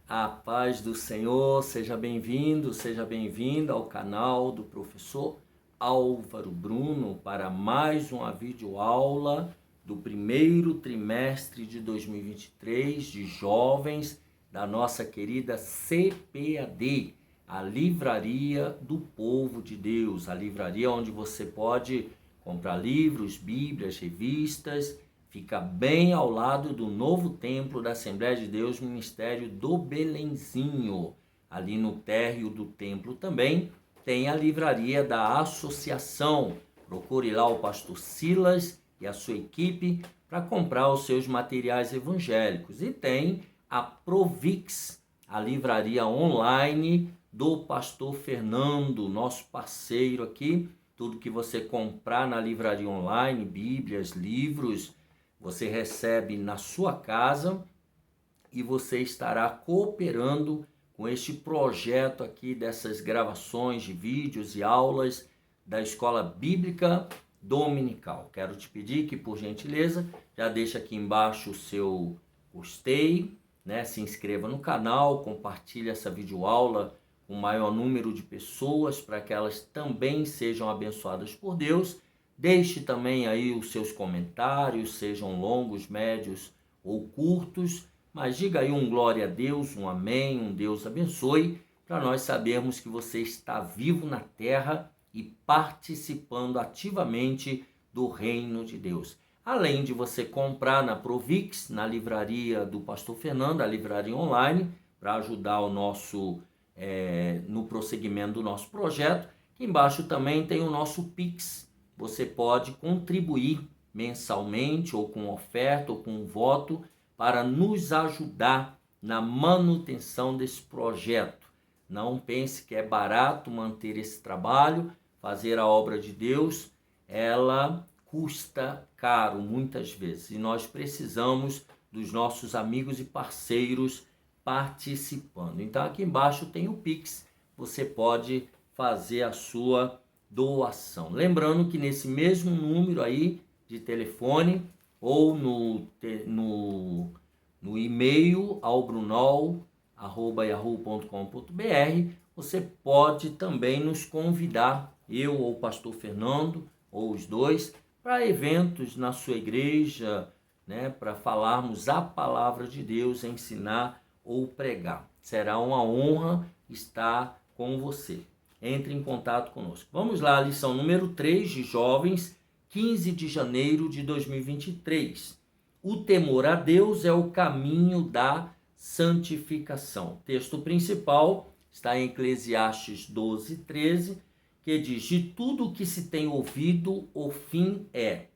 A paz do Senhor, seja bem-vindo, seja bem-vinda ao canal do professor Álvaro Bruno para mais uma videoaula do primeiro trimestre de 2023 de jovens da nossa querida CPAD, a Livraria do Povo de Deus, a livraria onde você pode comprar livros, bíblias, revistas. Fica bem ao lado do novo templo da Assembleia de Deus, Ministério do Belenzinho. Ali no térreo do templo também tem a livraria da associação. Procure lá o pastor Silas e a sua equipe para comprar os seus materiais evangélicos. E tem a Provix, a livraria online do pastor Fernando, nosso parceiro aqui. Tudo que você comprar na livraria online, bíblias, livros, você recebe na sua casa e você estará cooperando com este projeto aqui dessas gravações de vídeos e aulas da Escola Bíblica Dominical. Quero te pedir que, por gentileza, já deixa aqui embaixo o seu gostei, se inscreva no canal, compartilhe essa videoaula com o maior número de pessoas para que elas também sejam abençoadas por Deus. Deixe também aí os seus comentários, sejam longos, médios ou curtos, mas diga aí um glória a Deus, um amém, um Deus abençoe, para nós sabermos que você está vivo na terra e participando ativamente do reino de Deus. Além de você comprar na Provix, na livraria do pastor Fernando, a livraria online, para ajudar o nosso no prosseguimento do nosso projeto. Aqui embaixo também tem o nosso Pix. Você pode contribuir mensalmente ou com oferta ou com voto para nos ajudar na manutenção desse projeto. Não pense que é barato manter esse trabalho, fazer a obra de Deus, ela custa caro muitas vezes e nós precisamos dos nossos amigos e parceiros participando. Então aqui embaixo tem o Pix, você pode fazer a sua doação. Lembrando que nesse mesmo número aí de telefone ou no e-mail albrunol@yahoo.com.br, você pode também nos convidar, eu ou o pastor Fernando, ou os dois, para eventos na sua igreja, para falarmos a palavra de Deus, ensinar ou pregar. Será uma honra estar com você. Entre em contato conosco. Vamos lá, lição número 3 de jovens, 15 de janeiro de 2023. O temor a Deus é o caminho da santificação. O texto principal está em Eclesiastes 12:13, que diz: de tudo o que se tem ouvido, o fim é: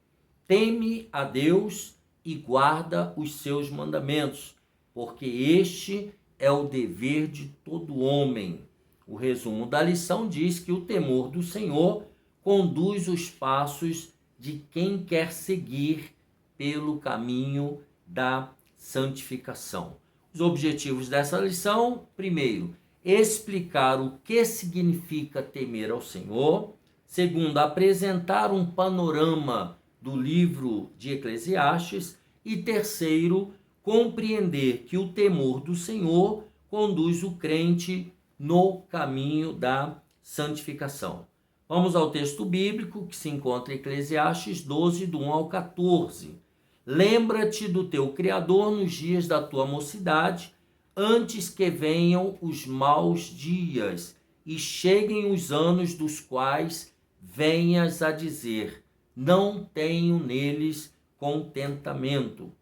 teme a Deus e guarda os seus mandamentos, porque este é o dever de todo homem. O resumo da lição diz que o temor do Senhor conduz os passos de quem quer seguir pelo caminho da santificação. Os objetivos dessa lição: primeiro, explicar o que significa temer ao Senhor. Segundo, apresentar um panorama do livro de Eclesiastes. E terceiro, compreender que o temor do Senhor conduz o crente no caminho da santificação. Vamos ao texto bíblico que se encontra em Eclesiastes 12, do 1 ao 14. Lembra-te do teu Criador nos dias da tua mocidade, antes que venham os maus dias e cheguem os anos dos quais venhas a dizer: não tenho neles contentamento.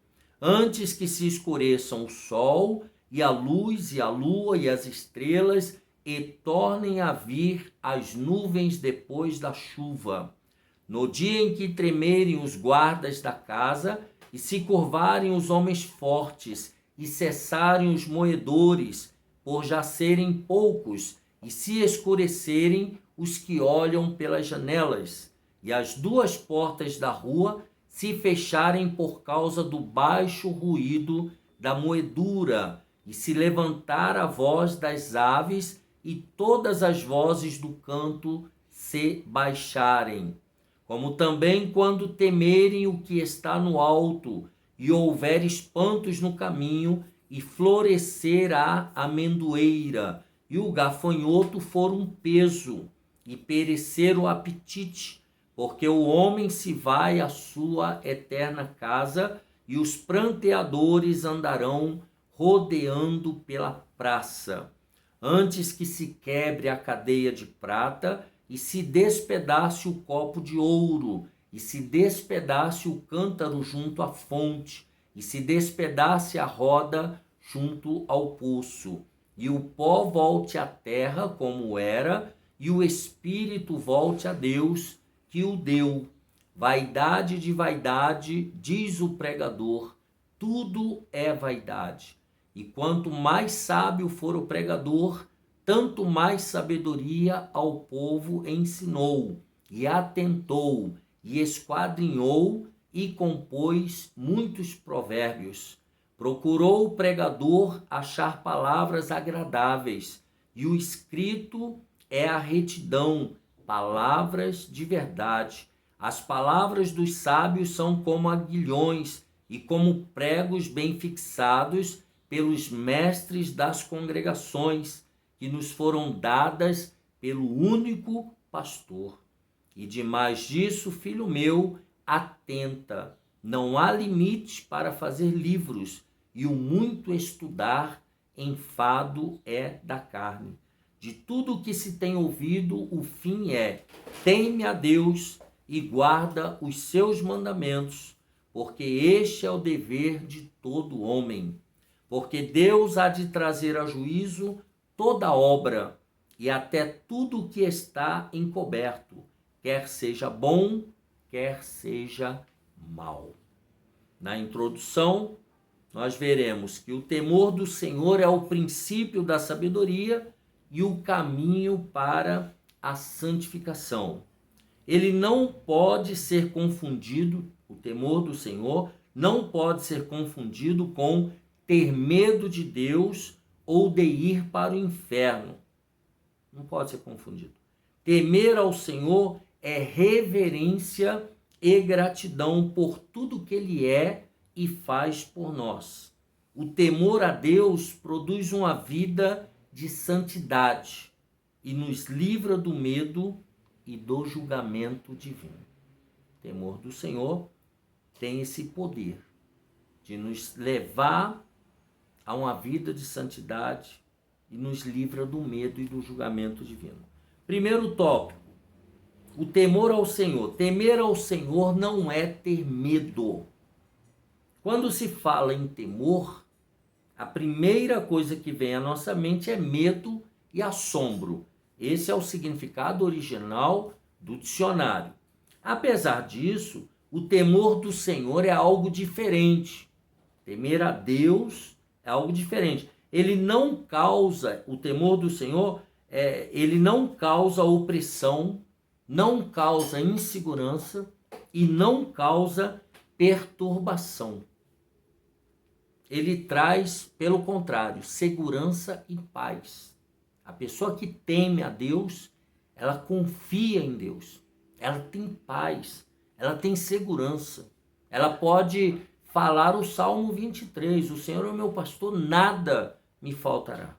Antes que se escureçam o sol e a luz e a lua e as estrelas, e tornem a vir as nuvens depois da chuva. No dia em que tremerem os guardas da casa, e se curvarem os homens fortes, e cessarem os moedores, por já serem poucos, e se escurecerem os que olham pelas janelas, e as duas portas da rua se fecharem por causa do baixo ruído da moedura, e se levantar a voz das aves e todas as vozes do canto se baixarem. Como também quando temerem o que está no alto e houver espantos no caminho e florescer a amendoeira, e o gafanhoto for um peso, e perecer o apetite, porque o homem se vai à sua eterna casa, e os pranteadores andarão rodeando pela praça, antes que se quebre a cadeia de prata, e se despedace o copo de ouro, e se despedace o cântaro junto à fonte, e se despedace a roda junto ao poço, e o pó volte à terra como era, e o espírito volte a Deus que o deu. Vaidade de vaidade, diz o pregador, tudo é vaidade. E quanto mais sábio for o pregador, tanto mais sabedoria ao povo ensinou, e atentou, e esquadrinhou, e compôs muitos provérbios. Procurou o pregador achar palavras agradáveis, e o escrito é a retidão, palavras de verdade. As palavras dos sábios são como aguilhões e como pregos bem fixados pelos mestres das congregações, que nos foram dadas pelo único pastor. E demais disso, filho meu, atenta, não há limite para fazer livros, e o muito estudar enfado é da carne. De tudo o que se tem ouvido, o fim é: teme a Deus e guarda os seus mandamentos, porque este é o dever de todo homem. Porque Deus há de trazer a juízo toda obra, e até tudo o que está encoberto, quer seja bom, quer seja mal. Na introdução, nós veremos que o temor do Senhor é o princípio da sabedoria e o caminho para a santificação. Ele não pode ser confundido, o temor do Senhor não pode ser confundido com ter medo de Deus ou de ir para o inferno. Não pode ser confundido. Temer ao Senhor é reverência e gratidão por tudo que Ele é e faz por nós. O temor a Deus produz uma vida de santidade e nos livra do medo e do julgamento divino. O temor do Senhor tem esse poder de nos levar a uma vida de santidade e nos livra do medo e do julgamento divino. Primeiro tópico, o temor ao Senhor. Temer ao Senhor não é ter medo. Quando se fala em temor, a primeira coisa que vem à nossa mente é medo e assombro. Esse é o significado original do dicionário. Apesar disso, o temor do Senhor é algo diferente. Temer a Deus é algo diferente. Ele não causa, o temor do Senhor, ele não causa opressão, não causa insegurança e não causa perturbação. Ele traz, pelo contrário, segurança e paz. A pessoa que teme a Deus, ela confia em Deus, ela tem paz, ela tem segurança. Ela pode falar o Salmo 23, o Senhor é o meu pastor, nada me faltará.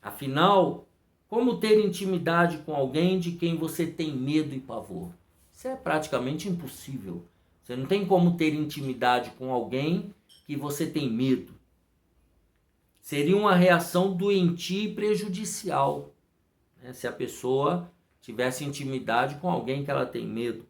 Afinal, como ter intimidade com alguém de quem você tem medo e pavor? Isso é praticamente impossível. Você não tem como ter intimidade com alguém que você tem medo. Seria uma reação doentia e prejudicial, né? Se a pessoa tivesse intimidade com alguém que ela tem medo.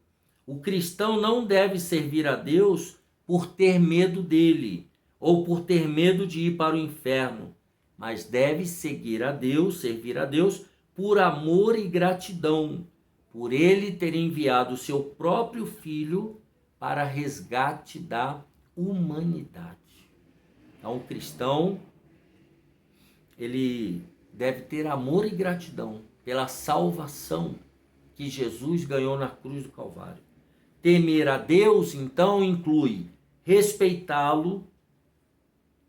O cristão não deve servir a Deus por ter medo dele, ou por ter medo de ir para o inferno, mas deve seguir a Deus, servir a Deus, por amor e gratidão, por ele ter enviado o seu próprio Filho para resgate da humanidade. Então, o cristão, ele deve ter amor e gratidão pela salvação que Jesus ganhou na cruz do Calvário. Temer a Deus, então, inclui respeitá-lo,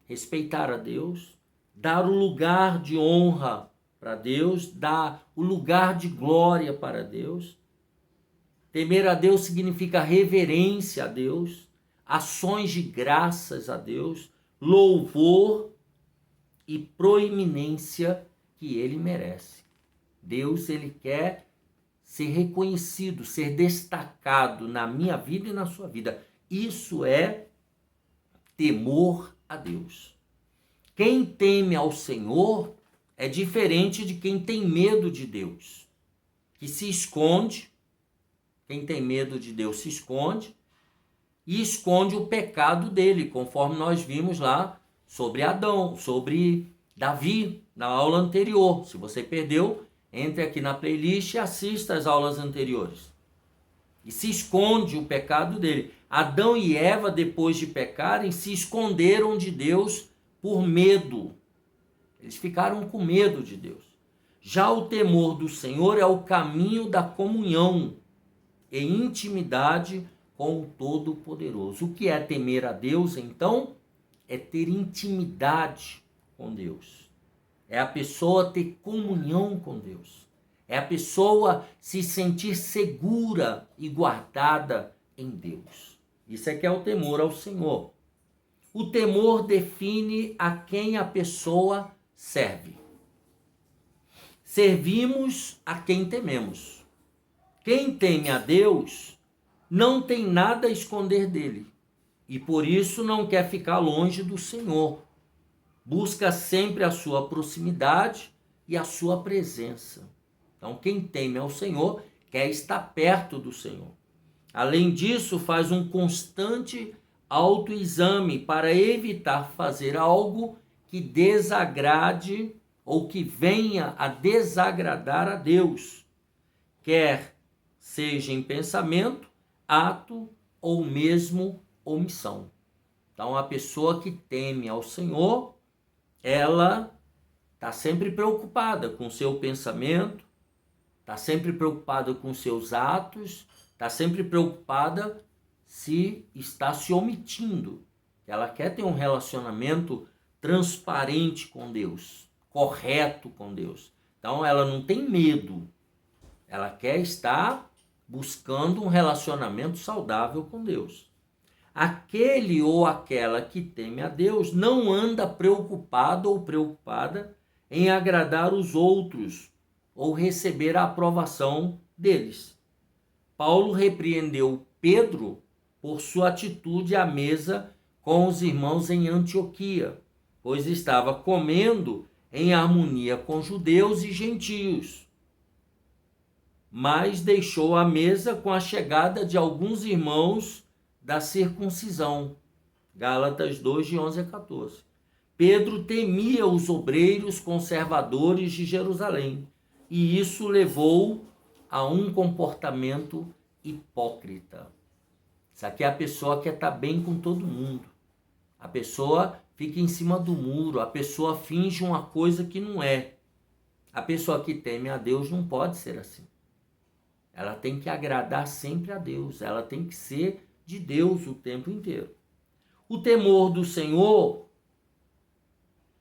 respeitar a Deus, dar o lugar de honra para Deus, dar o lugar de glória para Deus. Temer a Deus significa reverência a Deus, ações de graças a Deus, louvor e proeminência que ele merece. Deus, ele quer ser reconhecido, ser destacado na minha vida e na sua vida. Isso é temor a Deus. Quem teme ao Senhor é diferente de quem tem medo de Deus, que se esconde. Quem tem medo de Deus se esconde e esconde o pecado dele, conforme nós vimos lá sobre Adão, sobre Davi, na aula anterior. Se você perdeu, entre aqui na playlist e assista as aulas anteriores. E se esconde o pecado dele. Adão e Eva, depois de pecarem, se esconderam de Deus por medo. Eles ficaram com medo de Deus. Já o temor do Senhor é o caminho da comunhão e intimidade com o Todo-Poderoso. O que é temer a Deus, então? É ter intimidade com Deus. É a pessoa ter comunhão com Deus. É a pessoa se sentir segura e guardada em Deus. Isso é que é o temor ao Senhor. O temor define a quem a pessoa serve. Servimos a quem tememos. Quem teme a Deus não tem nada a esconder dele e por isso não quer ficar longe do Senhor. Busca sempre a sua proximidade e a sua presença. Então, quem teme ao Senhor quer estar perto do Senhor. Além disso, faz um constante autoexame para evitar fazer algo que desagrade ou que venha a desagradar a Deus, quer seja em pensamento, ato ou mesmo omissão. Então, a pessoa que teme ao Senhor, ela está sempre preocupada com o seu pensamento, está sempre preocupada com seus atos, está sempre preocupada se está se omitindo. Ela quer ter um relacionamento transparente com Deus, correto com Deus. Então, ela não tem medo. Ela quer estar buscando um relacionamento saudável com Deus. Aquele ou aquela que teme a Deus não anda preocupado ou preocupada em agradar os outros ou receber a aprovação deles. Paulo repreendeu Pedro por sua atitude à mesa com os irmãos em Antioquia, pois estava comendo em harmonia com judeus e gentios, mas deixou a mesa com a chegada de alguns irmãos da circuncisão. Gálatas 2, de 11 a 14. Pedro temia os obreiros conservadores de Jerusalém, e isso levou a um comportamento hipócrita. Isso aqui é a pessoa que está bem com todo mundo. A pessoa fica em cima do muro, a pessoa finge uma coisa que não é. A pessoa que teme a Deus não pode ser assim. Ela tem que agradar sempre a Deus, ela tem que ser de Deus o tempo inteiro. O temor do Senhor,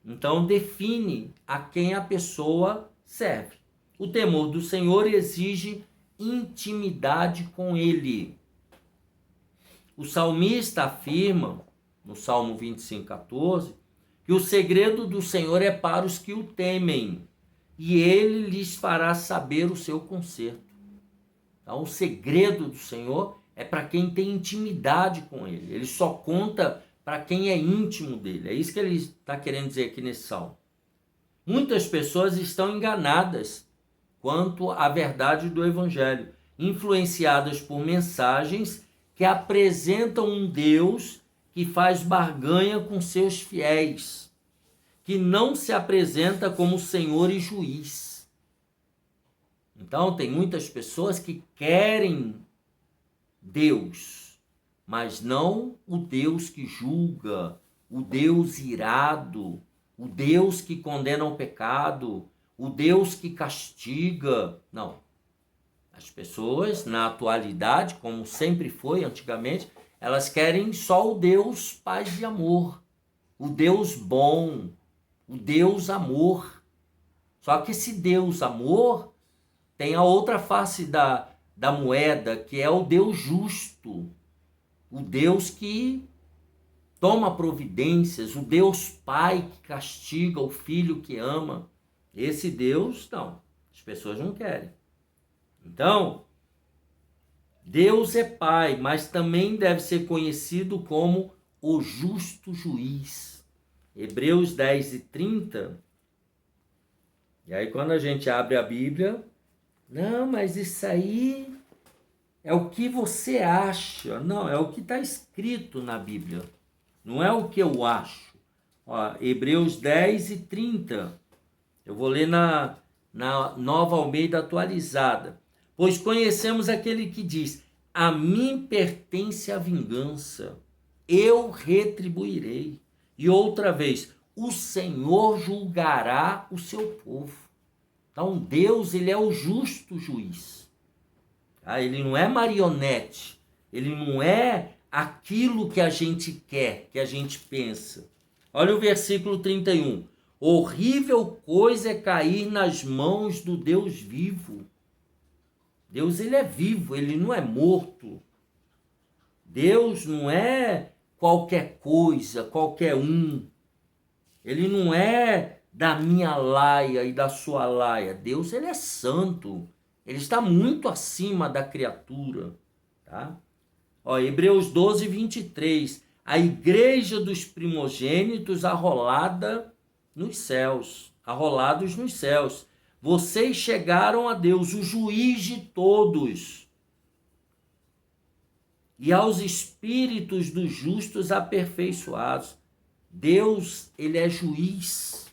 então, define a quem a pessoa serve. O temor do Senhor exige intimidade com Ele. O salmista afirma, no Salmo 25:14, que o segredo do Senhor é para os que o temem, e Ele lhes fará saber o seu conserto. Então, o segredo do Senhor é para quem tem intimidade com Ele. Ele só conta para quem é íntimo dele. É isso que ele está querendo dizer aqui nesse salmo. Muitas pessoas estão enganadas quanto à verdade do Evangelho, influenciadas por mensagens que apresentam um Deus que faz barganha com seus fiéis, que não se apresenta como Senhor e juiz. Então, tem muitas pessoas que querem Deus, mas não o Deus que julga, o Deus irado, o Deus que condena o pecado, o Deus que castiga. Não. As pessoas, na atualidade, como sempre foi antigamente, elas querem só o Deus paz e amor, o Deus bom, o Deus amor. Só que esse Deus amor tem a outra face da moeda, que é o Deus justo, o Deus que toma providências, o Deus Pai que castiga o filho que ama. Esse Deus, não, as pessoas não querem. Então, Deus é Pai, mas também deve ser conhecido como o justo juiz. Hebreus 10:30. E aí quando a gente abre a Bíblia, não, mas isso aí é o que você acha. Não, é o que está escrito na Bíblia. Não é o que eu acho. Ó, Hebreus 10:30. Eu vou ler na Nova Almeida atualizada. Pois conhecemos aquele que diz: a mim pertence a vingança, eu retribuirei. E outra vez, o Senhor julgará o seu povo. Então Deus, ele é o justo juiz. Ele não é marionete, ele não é aquilo que a gente quer, que a gente pensa. Olha o versículo 31. Horrível coisa é cair nas mãos do Deus vivo. Deus, ele é vivo, ele não é morto. Deus não é qualquer coisa, qualquer um. Ele não é da minha laia e da sua laia. Deus, ele é santo. Ele está muito acima da criatura. Tá? Ó, Hebreus 12:23. A igreja dos primogênitos arrolados nos céus. Vocês chegaram a Deus, o juiz de todos, e aos espíritos dos justos aperfeiçoados. Deus, ele é juiz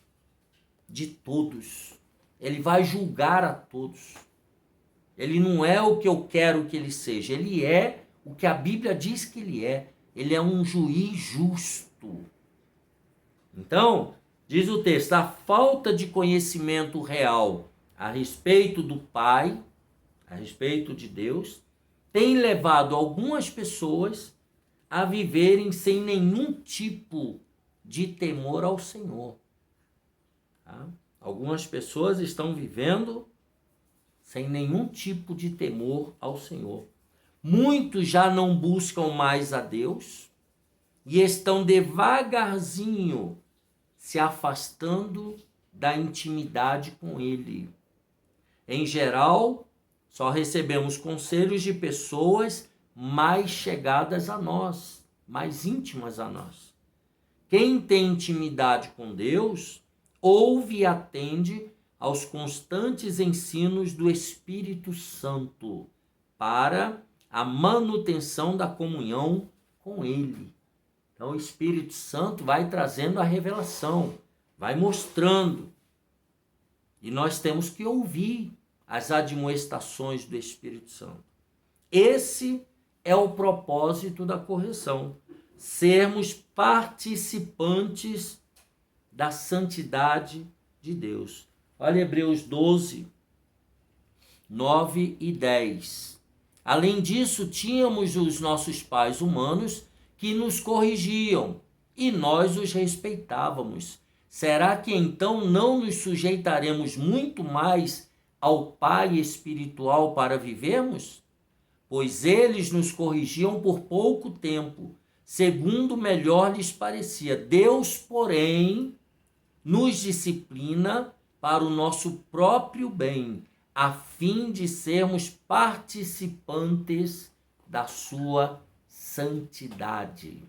de todos. Ele vai julgar a todos. Ele não é o que eu quero que ele seja. Ele é o que a Bíblia diz que ele é. Ele é um juiz justo. Então, diz o texto, a falta de conhecimento real a respeito do Pai, a respeito de Deus, tem levado algumas pessoas a viverem sem nenhum tipo de temor ao Senhor. Tá? Algumas pessoas estão vivendo sem nenhum tipo de temor ao Senhor. Muitos já não buscam mais a Deus e estão devagarzinho se afastando da intimidade com Ele. Em geral, só recebemos conselhos de pessoas mais chegadas a nós, mais íntimas a nós. Quem tem intimidade com Deus, ouve e atende aos constantes ensinos do Espírito Santo para a manutenção da comunhão com Ele. Então o Espírito Santo vai trazendo a revelação, vai mostrando. E nós temos que ouvir as admoestações do Espírito Santo. Esse é o propósito da correção. Sermos participantes da santidade de Deus. Olha Hebreus 12, 9 e 10. Além disso, tínhamos os nossos pais humanos que nos corrigiam e nós os respeitávamos. Será que então não nos sujeitaremos muito mais ao Pai espiritual para vivermos? Pois eles nos corrigiam por pouco tempo, segundo melhor lhes parecia. Deus, porém, nos disciplina para o nosso próprio bem, a fim de sermos participantes da sua santidade.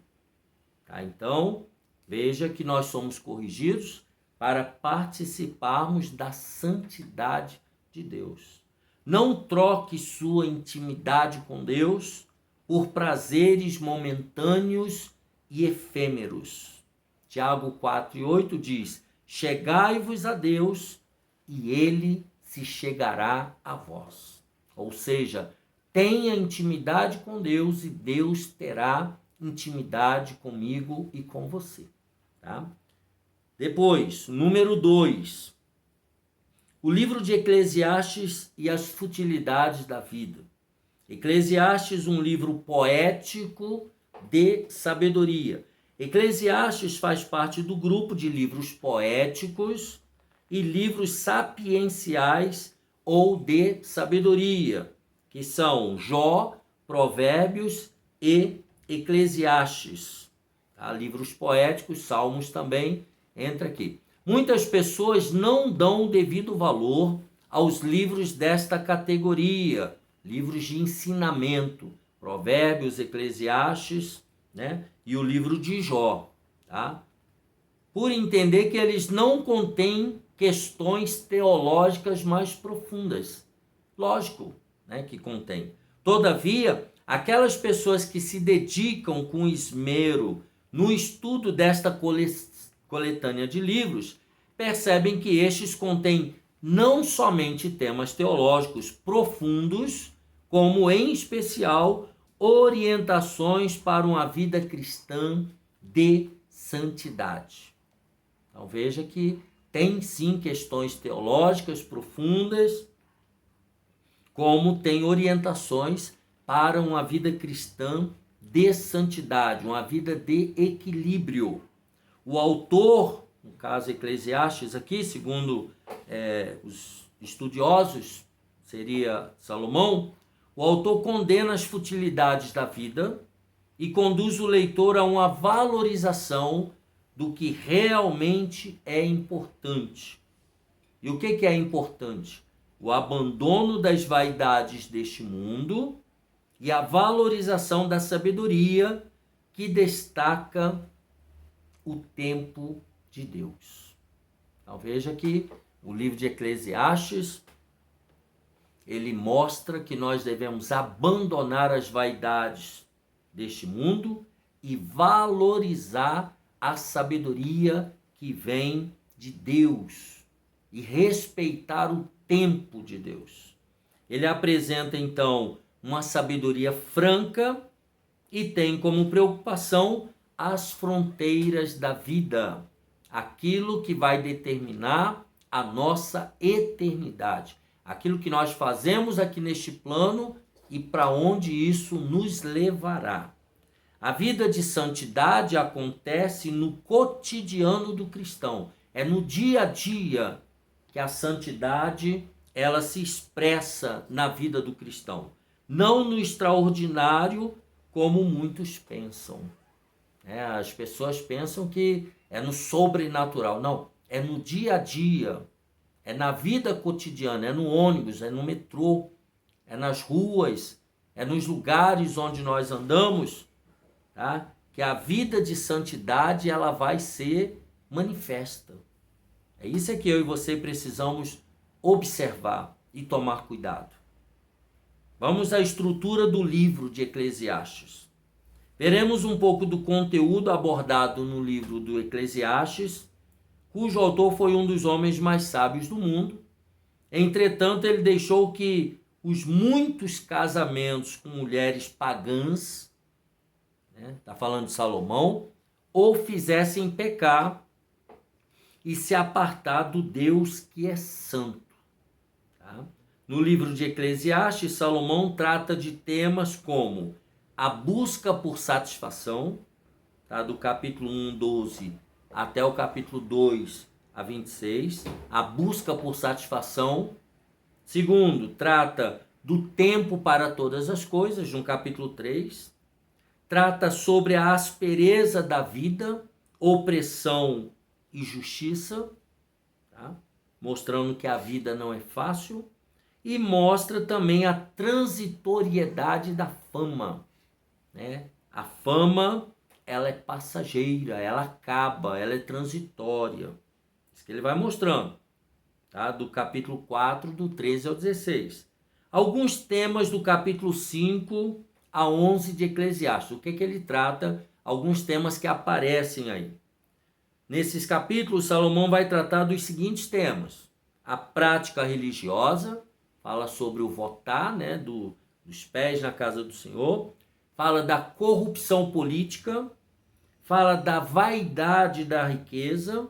Tá? Então, veja que nós somos corrigidos para participarmos da santidade de Deus. Não troque sua intimidade com Deus por prazeres momentâneos e efêmeros. Tiago 4:8 diz: chegai-vos a Deus e Ele se chegará a vós. Ou seja, tenha intimidade com Deus e Deus terá intimidade comigo e com você. Tá? Depois, número 2. O livro de Eclesiastes e as futilidades da vida. Eclesiastes, um livro poético de sabedoria. Eclesiastes faz parte do grupo de livros poéticos e livros sapienciais ou de sabedoria, que são Jó, Provérbios e Eclesiastes. Tá? Livros poéticos, salmos também, entra aqui. Muitas pessoas não dão o devido valor aos livros desta categoria, livros de ensinamento, Provérbios, Eclesiastes, né? E o livro de Jó, tá? Por entender que eles não contêm questões teológicas mais profundas. Lógico, né, que contém. Todavia, aquelas pessoas que se dedicam com esmero no estudo desta coletânea de livros, percebem que estes contêm não somente temas teológicos profundos, como em especial orientações para uma vida cristã de santidade. Então veja que tem sim questões teológicas profundas, como tem orientações para uma vida cristã de santidade, uma vida de equilíbrio. O autor, no caso Eclesiastes aqui, segundo os estudiosos, seria Salomão, o autor condena as futilidades da vida e conduz o leitor a uma valorização do que realmente é importante. E o que é importante? O abandono das vaidades deste mundo e a valorização da sabedoria que destaca o tempo de Deus. Então veja que o livro de Eclesiastes, ele mostra que nós devemos abandonar as vaidades deste mundo e valorizar a sabedoria que vem de Deus e respeitar o tempo de Deus. Ele apresenta então uma sabedoria franca e tem como preocupação as fronteiras da vida, aquilo que vai determinar a nossa eternidade, aquilo que nós fazemos aqui neste plano e para onde isso nos levará. A vida de santidade acontece no cotidiano do cristão, é no dia a dia que a santidade ela se expressa na vida do cristão, não no extraordinário como muitos pensam. As pessoas pensam que é no sobrenatural. Não, é no dia a dia, é na vida cotidiana, é no ônibus, é no metrô, é nas ruas, é nos lugares onde nós andamos, tá? Que a vida de santidade ela vai ser manifesta. É isso que eu e você precisamos observar e tomar cuidado. Vamos à estrutura do livro de Eclesiastes. Veremos um pouco do conteúdo abordado no livro do Eclesiastes, cujo autor foi um dos homens mais sábios do mundo. Entretanto, ele deixou que os muitos casamentos com mulheres pagãs, está falando de Salomão, o fizessem pecar e se apartar do Deus que é santo. Tá? No livro de Eclesiastes, Salomão trata de temas como a busca por satisfação, tá? Do capítulo 1, 12 até o capítulo 2 a 26, a busca por satisfação. Segundo, trata do tempo para todas as coisas, no capítulo 3. Trata sobre a aspereza da vida, opressão e justiça, tá? Mostrando que a vida não é fácil. E mostra também a transitoriedade da fama. A fama, ela é passageira, ela acaba, ela é transitória. Isso que ele vai mostrando, tá? Do capítulo 4, do 13 ao 16. Alguns temas do capítulo 5 a 11 de Eclesiastes. O que ele trata? Alguns temas que aparecem aí. Nesses capítulos, Salomão vai tratar dos seguintes temas. A prática religiosa, fala sobre o votar, dos pés na casa do Senhor. Fala da corrupção política, fala da vaidade da riqueza,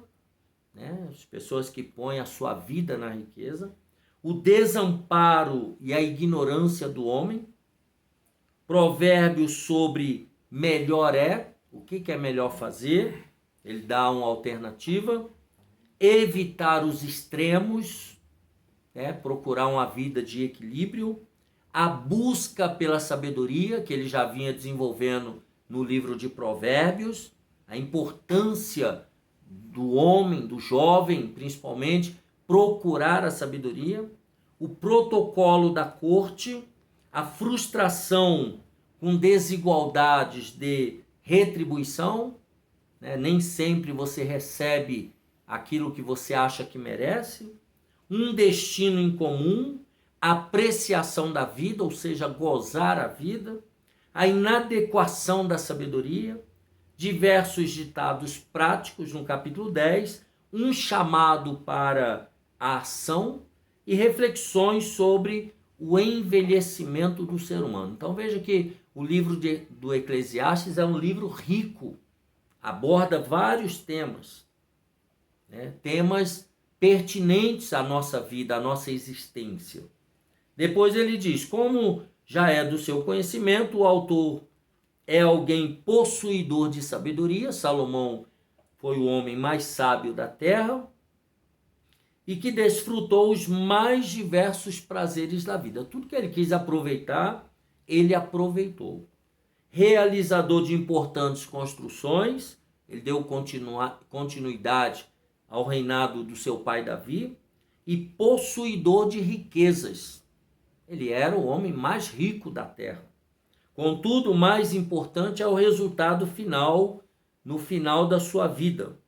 as pessoas que põem a sua vida na riqueza, o desamparo e a ignorância do homem, provérbios sobre melhor o que é melhor fazer, ele dá uma alternativa, evitar os extremos, procurar uma vida de equilíbrio, a busca pela sabedoria, que ele já vinha desenvolvendo no livro de Provérbios, a importância do homem, do jovem, principalmente, procurar a sabedoria, o protocolo da corte, a frustração com desigualdades de retribuição, né? Nem sempre você recebe aquilo que você acha que merece, um destino em comum, apreciação da vida, ou seja, gozar a vida, a inadequação da sabedoria, diversos ditados práticos no capítulo 10, um chamado para a ação e reflexões sobre o envelhecimento do ser humano. Então veja que o livro do Eclesiastes é um livro rico, aborda vários temas, né? Temas pertinentes à nossa vida, à nossa existência. Depois ele diz, como já é do seu conhecimento, o autor é alguém possuidor de sabedoria. Salomão foi o homem mais sábio da terra e que desfrutou os mais diversos prazeres da vida. Tudo que ele quis aproveitar, ele aproveitou. Realizador de importantes construções, ele deu continuidade ao reinado do seu pai Davi, e possuidor de riquezas. Ele era o homem mais rico da terra. Contudo, o mais importante é o resultado final, no final da sua vida.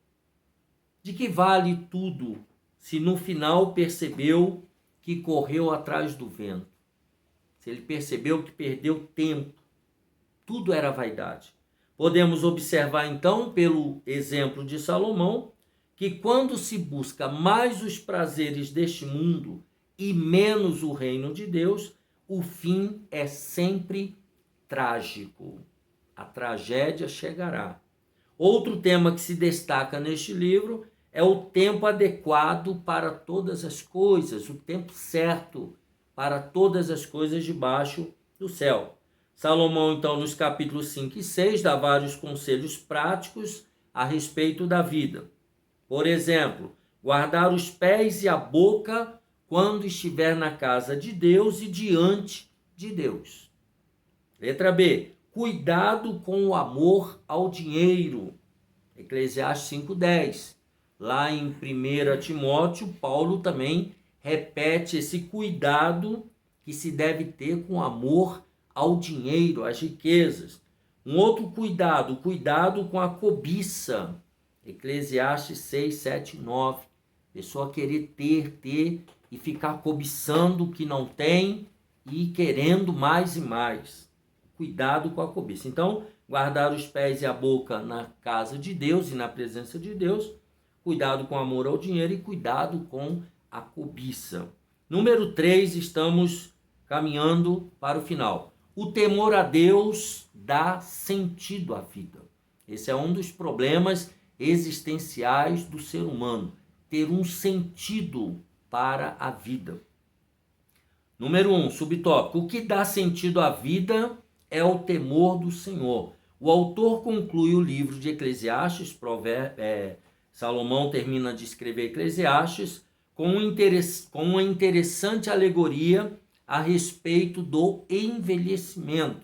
De que vale tudo se no final percebeu que correu atrás do vento? Se ele percebeu que perdeu tempo, tudo era vaidade. Podemos observar então, pelo exemplo de Salomão, que quando se busca mais os prazeres deste mundo e menos o reino de Deus, o fim é sempre trágico. A tragédia chegará. Outro tema que se destaca neste livro é o tempo adequado para todas as coisas, o tempo certo para todas as coisas debaixo do céu. Salomão, então, nos capítulos 5 e 6, dá vários conselhos práticos a respeito da vida. Por exemplo, guardar os pés e a boca quando estiver na casa de Deus e diante de Deus. Letra B, cuidado com o amor ao dinheiro. Eclesiastes 5:10. Lá em 1 Timóteo, Paulo também repete esse cuidado que se deve ter com amor ao dinheiro, às riquezas. Um outro cuidado, cuidado com a cobiça. Eclesiastes 6, 7, 9. Pessoa querer ter e ficar cobiçando o que não tem e querendo mais e mais. Cuidado com a cobiça. Então, guardar os pés e a boca na casa de Deus e na presença de Deus. Cuidado com o amor ao dinheiro e cuidado com a cobiça. Número 3, estamos caminhando para o final. O temor a Deus dá sentido à vida. Esse é um dos problemas existenciais do ser humano. Ter um sentido para a vida. Número 1, subtópico. O que dá sentido à vida é o temor do Senhor. O autor conclui o livro de Eclesiastes, Salomão termina de escrever Eclesiastes, com uma interessante alegoria a respeito do envelhecimento.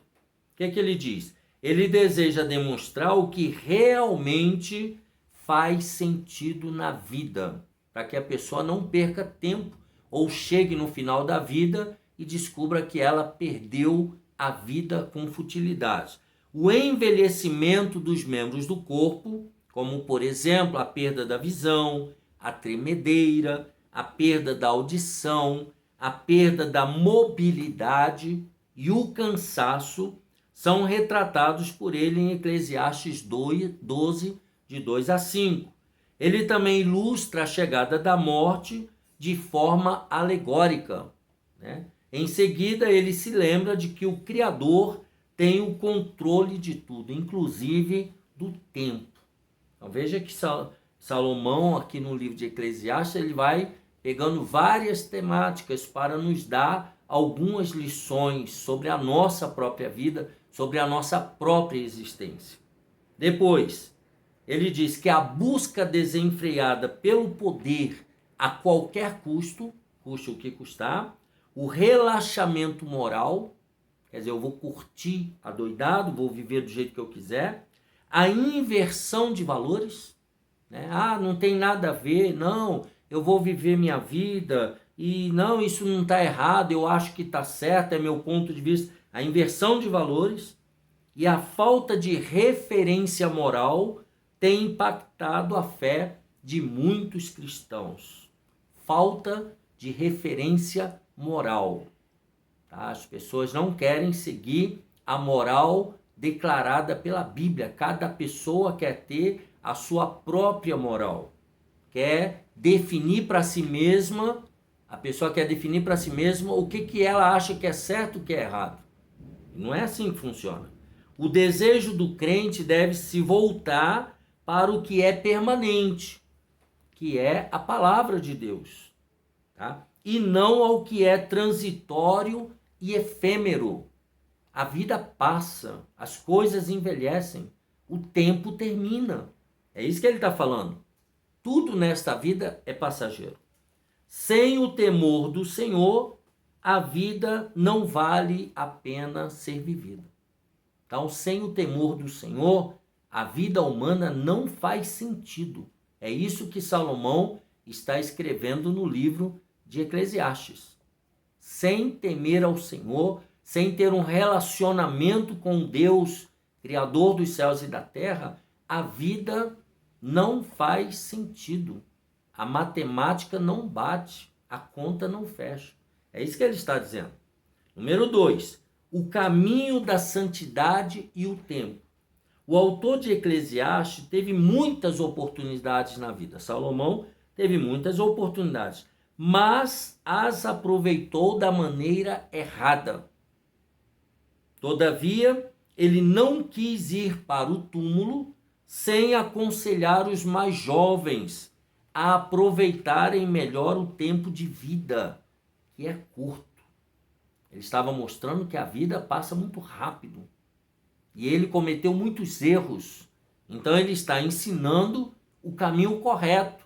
O que é que ele diz? Ele deseja demonstrar o que realmente faz sentido na vida, para que a pessoa não perca tempo ou chegue no final da vida e descubra que ela perdeu a vida com futilidade. O envelhecimento dos membros do corpo, como por exemplo a perda da visão, a tremedeira, a perda da audição, a perda da mobilidade e o cansaço, são retratados por ele em Eclesiastes 12, de 2 a 5. Ele também ilustra a chegada da morte de forma alegórica, né? Em seguida, ele se lembra de que o Criador tem o controle de tudo, inclusive do tempo. Então veja que Salomão, aqui no livro de Eclesiastes, ele vai pegando várias temáticas para nos dar algumas lições sobre a nossa própria vida, sobre a nossa própria existência. Depois, ele diz que a busca desenfreada pelo poder a qualquer custo, custe o que custar, o relaxamento moral, quer dizer, eu vou curtir adoidado, vou viver do jeito que eu quiser, a inversão de valores, né? Ah, não tem nada a ver, não, eu vou viver minha vida, e não, isso não está errado, eu acho que está certo, é meu ponto de vista. A inversão de valores e a falta de referência moral tem impactado a fé de muitos cristãos. Falta de referência moral. Tá? As pessoas não querem seguir a moral declarada pela Bíblia. Cada pessoa quer ter a sua própria moral. Quer definir para si mesma, a pessoa quer definir para si mesma o que ela acha que é certo e o que é errado. Não é assim que funciona. O desejo do crente deve se voltar para o que é permanente, que é a palavra de Deus, tá? E não ao que é transitório e efêmero. A vida passa, as coisas envelhecem, o tempo termina. É isso que ele está falando. Tudo nesta vida é passageiro. Sem o temor do Senhor, a vida não vale a pena ser vivida. Então, sem o temor do Senhor, a vida humana não faz sentido. É isso que Salomão está escrevendo no livro de Eclesiastes. Sem temer ao Senhor, sem ter um relacionamento com Deus, Criador dos céus e da terra, a vida não faz sentido. A matemática não bate, a conta não fecha. É isso que ele está dizendo. Número 2, o caminho da santidade e o tempo. O autor de Eclesiastes teve muitas oportunidades na vida. Salomão teve muitas oportunidades, mas as aproveitou da maneira errada. Todavia, ele não quis ir para o túmulo sem aconselhar os mais jovens a aproveitarem melhor o tempo de vida, que é curto. Ele estava mostrando que a vida passa muito rápido. E ele cometeu muitos erros. Então ele está ensinando o caminho correto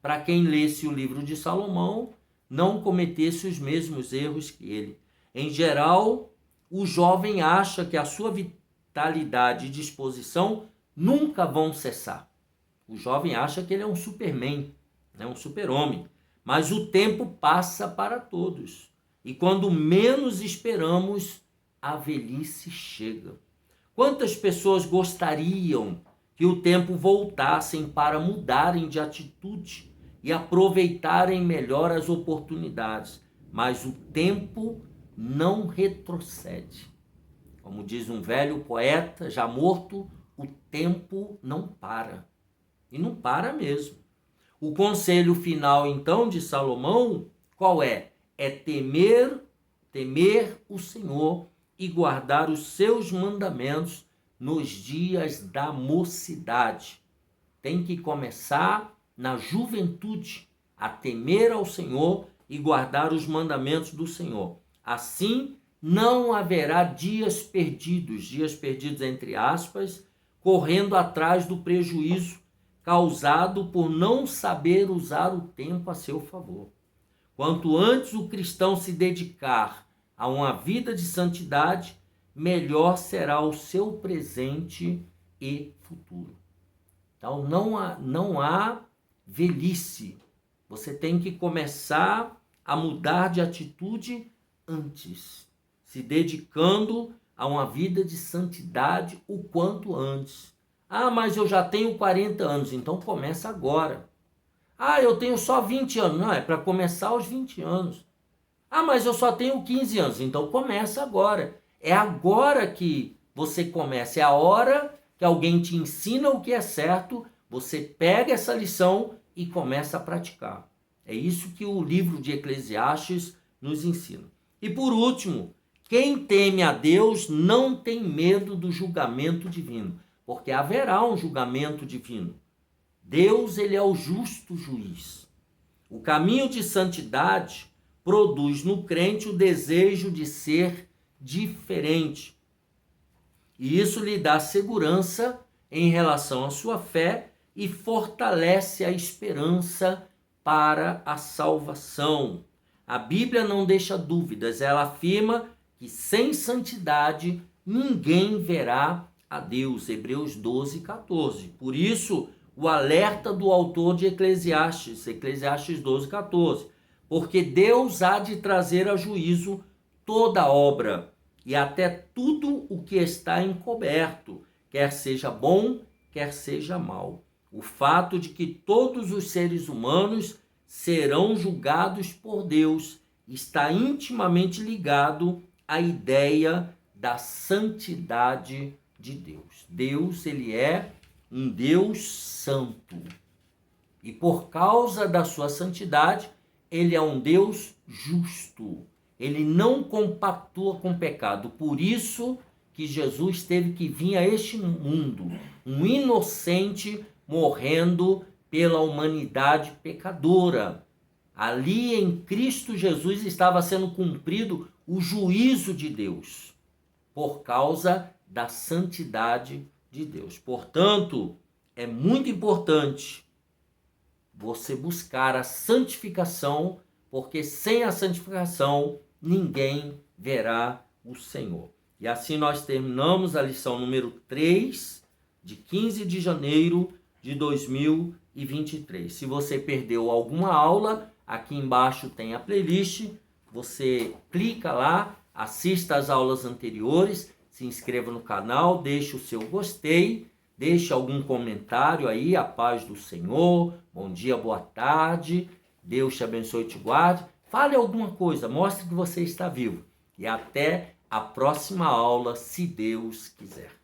para quem lesse o livro de Salomão não cometesse os mesmos erros que ele. Em geral, o jovem acha que a sua vitalidade e disposição nunca vão cessar. O jovem acha que ele é um superman, um super-homem. Mas o tempo passa para todos. E quando menos esperamos, a velhice chega. Quantas pessoas gostariam que o tempo voltasse para mudarem de atitude e aproveitarem melhor as oportunidades? Mas o tempo não retrocede. Como diz um velho poeta já morto, o tempo não para. E não para mesmo. O conselho final, então, de Salomão, qual é? É temer o Senhor e guardar os seus mandamentos nos dias da mocidade. Tem que começar na juventude a temer ao Senhor e guardar os mandamentos do Senhor. Assim, não haverá dias perdidos entre aspas, correndo atrás do prejuízo causado por não saber usar o tempo a seu favor. Quanto antes o cristão se dedicar a uma vida de santidade, melhor será o seu presente e futuro. Então não há velhice. Você tem que começar a mudar de atitude antes, se dedicando a uma vida de santidade o quanto antes. Ah, mas eu já tenho 40 anos, então começa agora. Ah, eu tenho só 20 anos. Não, é para começar aos 20 anos. Ah, mas eu só tenho 15 anos, então começa agora. É agora que você começa, é a hora que alguém te ensina o que é certo, você pega essa lição e começa a praticar. É isso que o livro de Eclesiastes nos ensina. E por último, quem teme a Deus não tem medo do julgamento divino, porque haverá um julgamento divino. Deus, ele é o justo juiz. O caminho de santidade produz no crente o desejo de ser diferente. E isso lhe dá segurança em relação à sua fé e fortalece a esperança para a salvação. A Bíblia não deixa dúvidas, ela afirma que sem santidade ninguém verá a Deus. Hebreus 12, 14. Por isso, o alerta do autor de Eclesiastes 12, 14. Porque Deus há de trazer a juízo toda obra e até tudo o que está encoberto, quer seja bom, quer seja mal. O fato de que todos os seres humanos serão julgados por Deus está intimamente ligado à ideia da santidade de Deus. Deus, ele é um Deus santo. E por causa da sua santidade, ele é um Deus justo. Ele não compactua com o pecado. Por isso que Jesus teve que vir a este mundo, um inocente morrendo pela humanidade pecadora. Ali em Cristo Jesus estava sendo cumprido o juízo de Deus, por causa da santidade de Deus. Portanto, é muito importante você buscar a santificação, porque sem a santificação ninguém verá o Senhor. E assim nós terminamos a lição número 3, de 15 de janeiro de 2023. Se você perdeu alguma aula, aqui embaixo tem a playlist, você clica lá, assista às aulas anteriores, se inscreva no canal, deixe o seu gostei, deixe algum comentário aí, a paz do Senhor, bom dia, boa tarde, Deus te abençoe e te guarde. Fale alguma coisa, mostre que você está vivo. E até a próxima aula, se Deus quiser.